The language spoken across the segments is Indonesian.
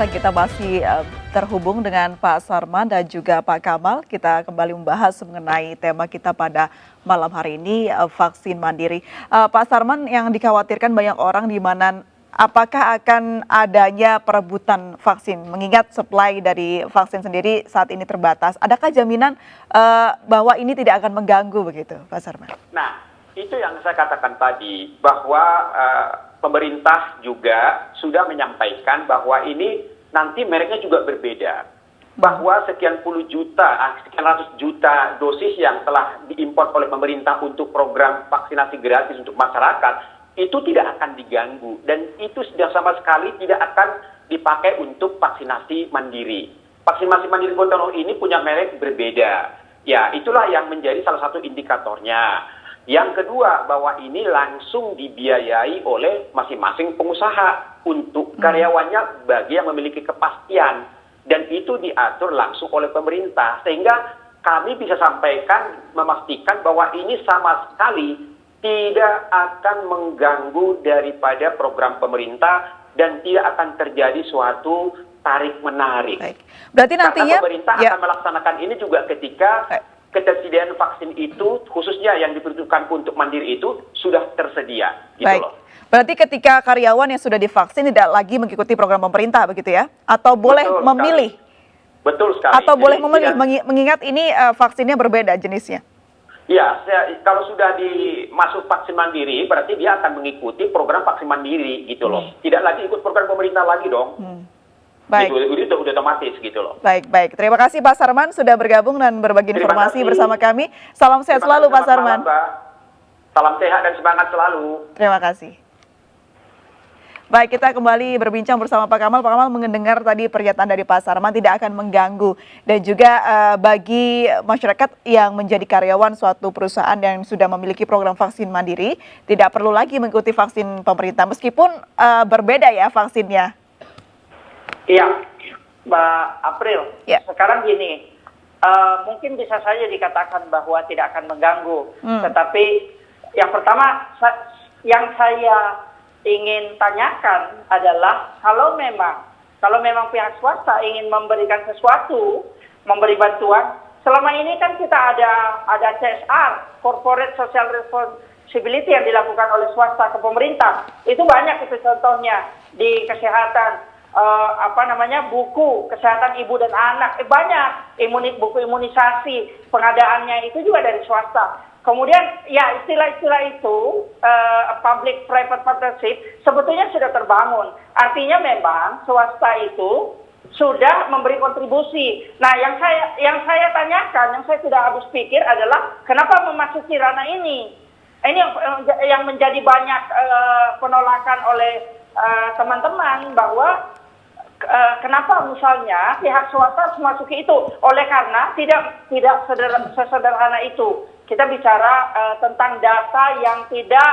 pemirsa, kita masih terhubung dengan Pak Sarman dan juga Pak Kamal. Kita kembali membahas mengenai tema kita pada malam hari ini, vaksin mandiri. Pak Sarman, yang dikhawatirkan banyak orang di mana apakah akan adanya perebutan vaksin, mengingat supply dari vaksin sendiri saat ini terbatas. Adakah jaminan bahwa ini tidak akan mengganggu begitu, Pak Sarman? Nah, itu yang saya katakan tadi, bahwa pemerintah juga sudah menyampaikan bahwa ini nanti mereknya juga berbeda. Bahwa sekian ratus juta dosis yang telah diimpor oleh pemerintah untuk program vaksinasi gratis untuk masyarakat, itu tidak akan diganggu. Dan itu sudah sama sekali tidak akan dipakai untuk vaksinasi mandiri. Vaksinasi mandiri Gotong ini punya merek berbeda. Ya, itulah yang menjadi salah satu indikatornya. Yang kedua, bahwa ini langsung dibiayai oleh masing-masing pengusaha untuk karyawannya bagi yang memiliki kepastian. Dan itu diatur langsung oleh pemerintah. Sehingga kami bisa sampaikan, memastikan bahwa ini sama sekali tidak akan mengganggu daripada program pemerintah dan tidak akan terjadi suatu tarik-menarik. Berarti nantinya karena pemerintah akan melaksanakan ini juga ketika ketersediaan vaksin itu, khususnya yang diperuntukkan untuk mandiri itu, sudah tersedia. Gitu loh. Berarti ketika karyawan yang sudah divaksin tidak lagi mengikuti program pemerintah, begitu ya? Atau boleh memilih? Betul sekali. Atau boleh memilih, mengingat ini vaksinnya berbeda jenisnya? Ya, kalau sudah dimasuk vaksin mandiri, berarti dia akan mengikuti program vaksin mandiri, gitu loh. Tidak lagi ikut program pemerintah lagi dong. Baik. Itu udah otomatis gitu loh. Baik. Terima kasih Pak Sarman sudah bergabung dan berbagi informasi bersama kami. Salam sehat selalu Pak Sarman. Salam sehat dan semangat selalu. Terima kasih. Baik, kita kembali berbincang bersama Pak Kamal. Pak Kamal mendengar tadi pernyataan dari Pak Sarman tidak akan mengganggu. Dan juga bagi masyarakat yang menjadi karyawan suatu perusahaan yang sudah memiliki program vaksin mandiri, tidak perlu lagi mengikuti vaksin pemerintah. Meskipun berbeda ya vaksinnya. Iya, Mbak April. Ya. Sekarang gini, mungkin bisa saja dikatakan bahwa tidak akan mengganggu. Tetapi yang pertama, yang saya ingin tanyakan adalah kalau memang pihak swasta ingin memberikan sesuatu, memberi bantuan, selama ini kan kita ada CSR, Corporate Social Responsibility, yang dilakukan oleh swasta ke pemerintah. Itu banyak itu contohnya di kesehatan. Buku kesehatan ibu dan anak, banyak buku imunisasi, pengadaannya itu juga dari swasta. Kemudian ya istilah-istilah itu public private partnership sebetulnya sudah terbangun. Artinya memang swasta itu sudah memberi kontribusi. Nah, yang saya tanyakan, yang saya sudah habis pikir adalah kenapa memasuki ranah ini? Ini yang menjadi banyak penolakan oleh teman-teman, bahwa kenapa misalnya pihak swasta harus memasuki itu? Oleh karena tidak sesederhana itu. Kita bicara tentang data yang tidak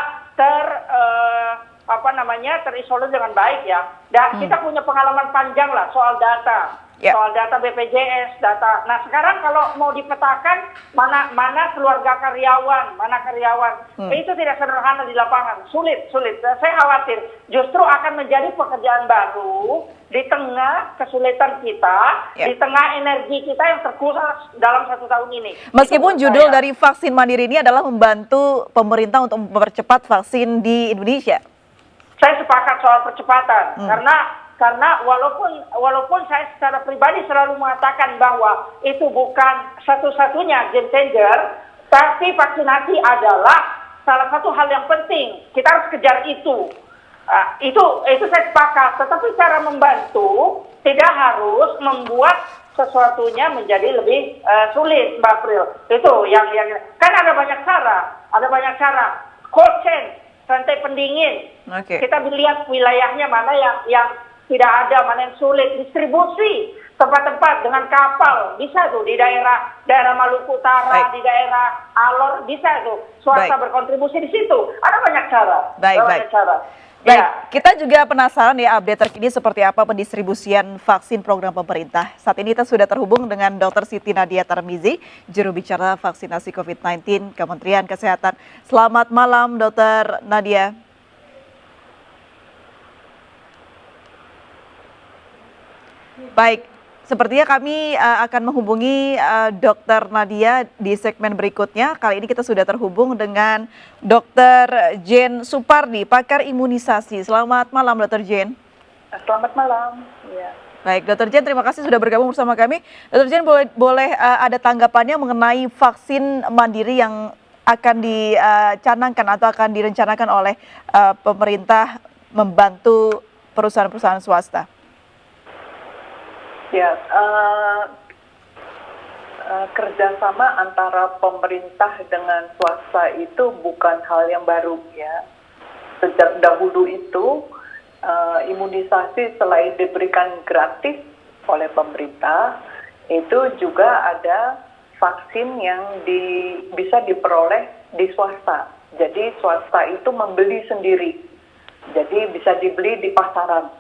terisolir dengan baik ya. Dan kita punya pengalaman panjang lah soal data. Soal data BPJS, data. Nah, sekarang kalau mau dipetakan mana keluarga karyawan, itu tidak sederhana di lapangan, sulit. Saya khawatir justru akan menjadi pekerjaan baru di tengah kesulitan kita, di tengah energi kita yang terkuras dalam 1 tahun ini. Meskipun judul dari vaksin mandiri ini adalah membantu pemerintah untuk mempercepat vaksin di Indonesia. Saya sepakat soal percepatan, karena walaupun saya secara pribadi selalu mengatakan bahwa itu bukan satu-satunya game changer, tapi vaksinasi adalah salah satu hal yang penting. Kita harus kejar itu. Itu saya sepakat. Tetapi cara membantu tidak harus membuat sesuatunya menjadi lebih sulit, Mbak April. Itu yang kan ada banyak cara. Cold chain, rantai pendingin. Kita lihat wilayahnya mana yang tidak ada, mana yang sulit. Distribusi tempat-tempat dengan kapal bisa tuh di daerah Maluku Utara, di daerah Alor bisa tuh swasta berkontribusi di situ. Ada banyak cara. Banyak cara. Kita juga penasaran ya update terkini seperti apa pendistribusian vaksin program pemerintah. Saat ini kita sudah terhubung dengan Dr. Siti Nadia Tarmizi, juru bicara vaksinasi COVID-19 Kementerian Kesehatan. Selamat malam, Dr. Nadia. Baik, sepertinya kami akan menghubungi Dr. Nadia di segmen berikutnya. Kali ini kita sudah terhubung dengan Dr. Jane Supardi, pakar imunisasi. Selamat malam, Dr. Jane. Selamat malam. Ya. Baik, Dr. Jane, terima kasih sudah bergabung bersama kami. Dr. Jane, boleh ada tanggapannya mengenai vaksin mandiri yang akan dicanangkan atau akan direncanakan oleh pemerintah membantu perusahaan-perusahaan swasta? Ya, kerjasama antara pemerintah dengan swasta itu bukan hal yang baru ya. Sejak dahulu itu imunisasi selain diberikan gratis oleh pemerintah, itu juga ada vaksin yang bisa diperoleh di swasta. Jadi swasta itu membeli sendiri. Jadi bisa dibeli di pasaran.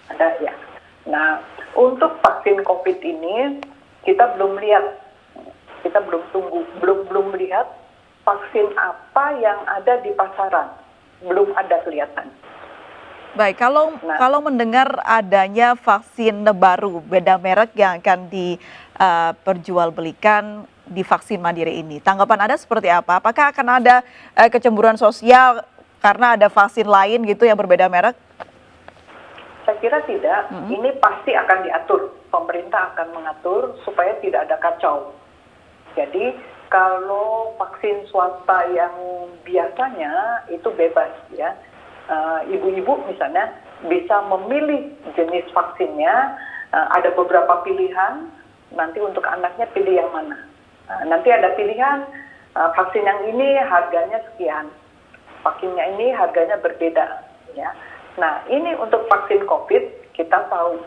Ada ya. Nah, untuk vaksin COVID ini kita belum lihat, kita belum melihat vaksin apa yang ada di pasaran, belum ada kelihatan. Baik, kalau mendengar adanya vaksin baru beda merek yang akan diperjualbelikan di vaksin mandiri ini, tanggapan Anda seperti apa? Apakah akan ada kecemburuan sosial karena ada vaksin lain gitu yang berbeda merek? Saya kira tidak. Ini pasti akan diatur. Pemerintah akan mengatur supaya tidak ada kacau. Jadi kalau vaksin swasta yang biasanya itu bebas ya, ibu-ibu misalnya bisa memilih jenis vaksinnya. Ada beberapa pilihan. Nanti untuk anaknya pilih yang mana. Nanti ada pilihan vaksin yang ini harganya sekian, vaksinnya ini harganya berbeda ya. Nah, ini untuk vaksin COVID, kita tahu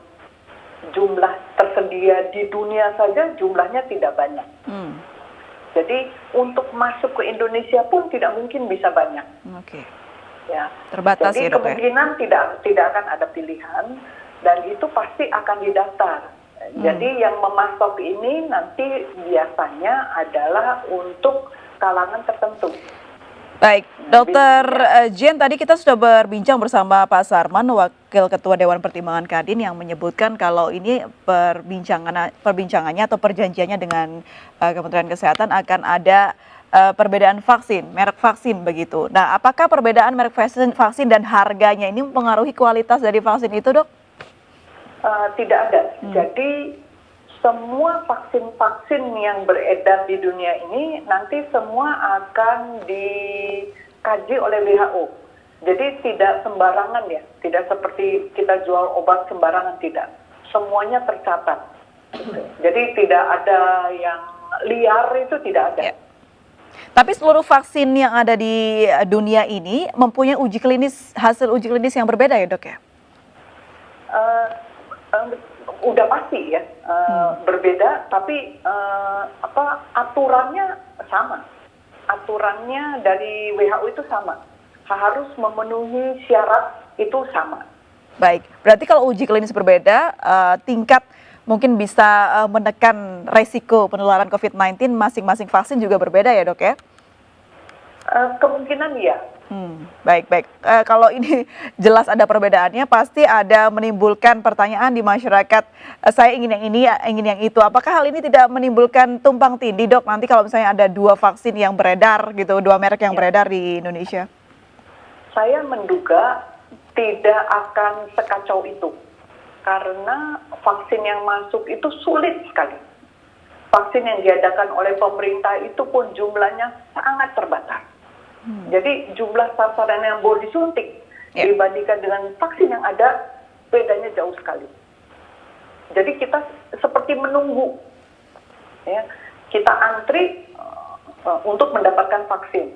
jumlah tersedia di dunia saja jumlahnya tidak banyak. Jadi untuk masuk ke Indonesia pun tidak mungkin bisa banyak. Oke. Ya. Terbatas jadi ya, Dok, kemungkinan tidak akan ada pilihan dan itu pasti akan didaftar. Jadi yang memasok ini nanti biasanya adalah untuk kalangan tertentu. Baik, Dr. Jane, tadi kita sudah berbincang bersama Pak Sarman, Wakil Ketua Dewan Pertimbangan Kadin, yang menyebutkan kalau ini perbincangannya atau perjanjiannya dengan Kementerian Kesehatan akan ada perbedaan vaksin, merek vaksin begitu. Nah, apakah perbedaan merek vaksin dan harganya ini mempengaruhi kualitas dari vaksin itu, Dok? Tidak ada. Jadi semua vaksin-vaksin yang beredar di dunia ini nanti semua akan dikaji oleh WHO. Jadi tidak sembarangan ya, tidak seperti kita jual obat sembarangan, tidak. Semuanya tercatat. Jadi tidak ada yang liar, itu tidak ada. Ya. Tapi seluruh vaksin yang ada di dunia ini mempunyai hasil uji klinis yang berbeda ya, Dok ya? Udah pasti ya berbeda, tapi aturannya sama. Aturannya dari WHO itu sama. Harus memenuhi syarat itu sama. Baik, berarti kalau uji klinis berbeda, tingkat mungkin bisa menekan resiko penularan COVID-19 masing-masing vaksin juga berbeda ya, Dok ya? Kemungkinan iya. Baik. Kalau ini jelas ada perbedaannya, pasti ada menimbulkan pertanyaan di masyarakat. Saya ingin yang ini, ingin yang itu. Apakah hal ini tidak menimbulkan tumpang tindih, Dok? Nanti kalau misalnya ada dua vaksin yang beredar, gitu, dua merek yang beredar di Indonesia. Saya menduga tidak akan sekacau itu, karena vaksin yang masuk itu sulit sekali. Vaksin yang diadakan oleh pemerintah itu pun jumlahnya sangat terbatas. Jadi jumlah sasaran yang boleh disuntik dibandingkan dengan vaksin yang ada, bedanya jauh sekali. Jadi kita seperti menunggu, ya, kita antri untuk mendapatkan vaksin,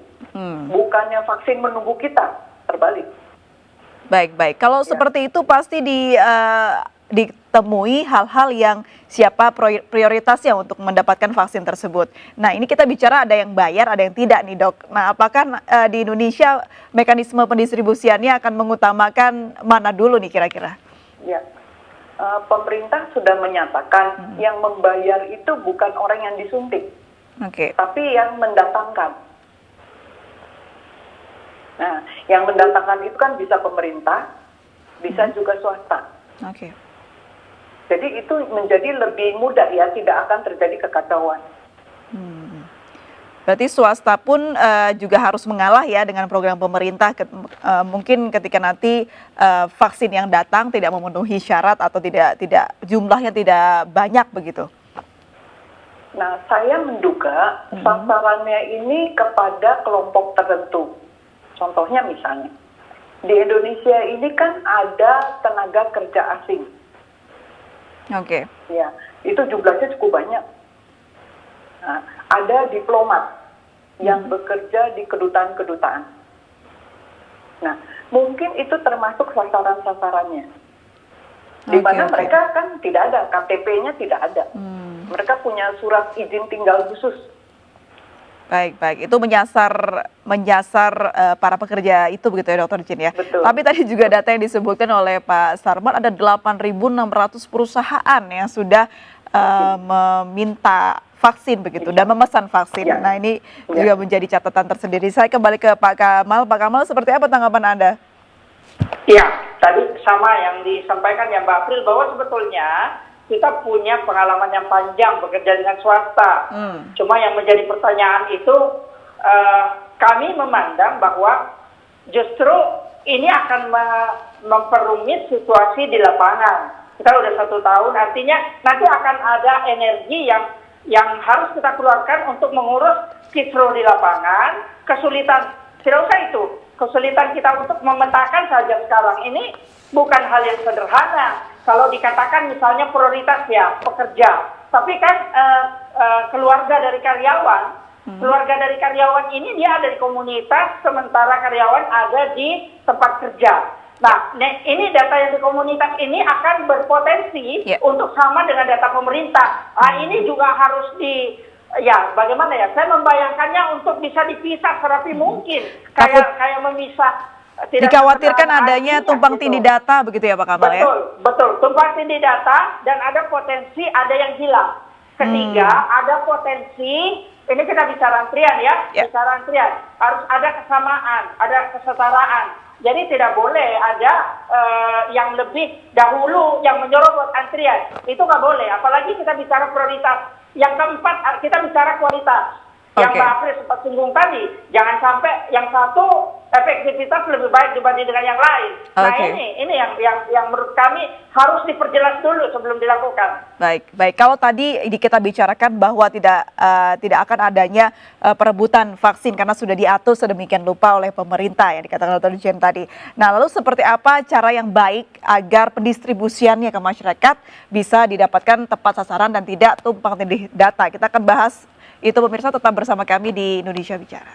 bukannya vaksin menunggu kita, terbalik. Baik. Kalau seperti itu pasti ditemui hal-hal yang siapa prioritasnya untuk mendapatkan vaksin tersebut. Nah, ini kita bicara ada yang bayar, ada yang tidak nih, Dok. Nah, apakah di Indonesia mekanisme pendistribusiannya akan mengutamakan mana dulu nih kira-kira? Ya, pemerintah sudah menyatakan yang membayar itu bukan orang yang disuntik, tapi yang mendatangkan. Nah, yang mendatangkan itu kan bisa pemerintah, bisa juga swasta. Jadi itu menjadi lebih mudah ya, tidak akan terjadi kekacauan. Berarti swasta pun juga harus mengalah ya dengan program pemerintah. Mungkin ketika nanti vaksin yang datang tidak memenuhi syarat atau tidak jumlahnya tidak banyak begitu. Nah, saya menduga sasarannya ini kepada kelompok tertentu. Contohnya misalnya, di Indonesia ini kan ada tenaga kerja asing. Oke. Ya, itu jumlahnya cukup banyak. Nah, ada diplomat yang bekerja di kedutaan-kedutaan. Nah, mungkin itu termasuk sasaran-sasarannya. Di mana mereka kan tidak ada, KTP-nya tidak ada. Mereka punya surat izin tinggal khusus. Baik. Itu menyasar para pekerja itu begitu ya Dr. Jin ya. Betul. Tapi tadi juga data yang disebutkan oleh Pak Sarman ada 8.600 perusahaan yang sudah meminta vaksin begitu dan memesan vaksin. Ya. Nah ini juga menjadi catatan tersendiri. Saya kembali ke Pak Kamal. Pak Kamal, seperti apa tanggapan Anda? Ya, tadi sama yang disampaikan ya Mbak April, bahwa sebetulnya kita punya pengalaman yang panjang bekerja dengan swasta. Cuma yang menjadi pertanyaan itu, kami memandang bahwa justru ini akan memperumit situasi di lapangan. Kita udah 1 tahun, artinya nanti akan ada energi yang harus kita keluarkan untuk mengurus kisruh di lapangan, kesulitan, tidak usah itu, kesulitan kita untuk memetakan saja sekarang ini bukan hal yang sederhana. Kalau dikatakan misalnya prioritas ya pekerja, tapi kan keluarga dari karyawan ini dia ada di komunitas, sementara karyawan ada di tempat kerja. Nah, ini data yang di komunitas ini akan berpotensi untuk sama dengan data pemerintah. Nah, ini juga harus bagaimana ya? Saya membayangkannya untuk bisa dipisah serapi mungkin, kayak memisah. Dikhawatirkan adanya tumpang tindih data begitu ya Pak Kamal ya? Betul, tumpang tindih data dan ada potensi ada yang hilang. Ketiga, ada potensi, ini kita bicara antrian ya, bicara antrian, harus ada kesamaan, ada kesetaraan. Jadi tidak boleh ada yang lebih dahulu yang menyerobot antrian. Itu nggak boleh. Apalagi kita bicara prioritas. Yang keempat, kita bicara kualitas. Yang Mbak April sempat singgung tadi. Jangan sampai yang satu efektivitas lebih baik dibanding dengan yang lain. Nah ini yang menurut kami harus diperjelas dulu sebelum dilakukan. Baik. Kalau tadi kita bicarakan bahwa tidak akan adanya perebutan vaksin karena sudah diatur sedemikian rupa oleh pemerintah yang dikatakan Dr. Jen tadi. Nah lalu seperti apa cara yang baik agar pendistribusiannya ke masyarakat bisa didapatkan tepat sasaran dan tidak tumpang tindih data? Kita akan bahas itu pemirsa, tetap bersama kami di Indonesia Bicara.